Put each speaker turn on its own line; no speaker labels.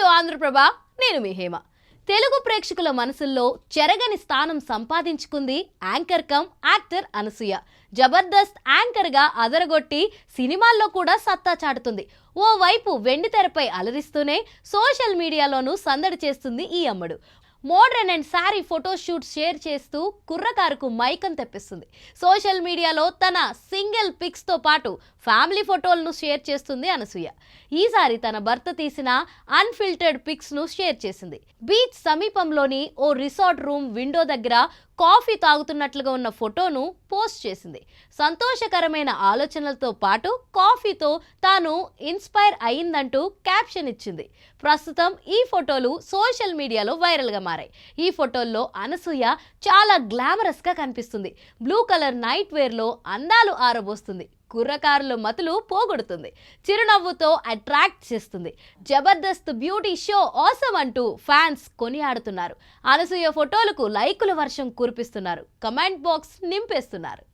ఆంధ్రప్రభ. నేను మీ హేమ. తెలుగు ప్రేక్షకుల మనసుల్లో చెరగని స్థానం సంపాదించుకుంది anchor come actor Anasuya. Jabardasth anchor గా అదరగొట్టి సినిమాల్లో కూడా సత్తా చాటుతుంది. ఓవైపు వెండితెరపై అలరిస్తూనే సోషల్ మీడియాలోనూ సందడి చేస్తుంది ఈ అమ్మడు. Modern and sari photoshoot share చేస్తూ కుర్రకారుకు మైకం తెప్పిస్తుంది. సోషల్ మీడియాలో తన సింగిల్ పిక్స్తో పాటు ఫ్యామిలీ ఫోటోలను షేర్ చేస్తుంది అనసూయ. ఈసారి తన భర్త తీసిన అన్ఫిల్టర్డ్ పిక్స్ను షేర్ చేసింది. బీచ్ సమీపంలోని ఓ రిసార్ట్ రూమ్ విండో దగ్గర కాఫీ తాగుతున్నట్లుగా ఉన్న ఫోటోను పోస్ట్ చేసింది. సంతోషకరమైన ఆలోచనలతో పాటు కాఫీతో తాను ఇన్స్పైర్ అయిందంటూ క్యాప్షన్ ఇచ్చింది. ప్రస్తుతం ఈ ఫోటోలు సోషల్ మీడియాలో వైరల్గా మారాయి. ఈ ఫోటోల్లో అనసూయ చాలా గ్లామరస్గా కనిపిస్తుంది. బ్లూ కలర్ నైట్ వేర్లో అందాలు ఆరబోస్తుంది. కుర్రకారుల మతులు పోగొడుతుంది. చిరునవ్వుతో అట్రాక్ట్ చేస్తుంది. జబర్దస్త్ బ్యూటీ షో ఆసమ్ అంటూ ఫ్యాన్స్ కొనియాడుతున్నారు. అనసూయ ఫోటోలకు లైకుల వర్షం కురిపిస్తున్నారు. Comment box నింపేస్తున్నారు.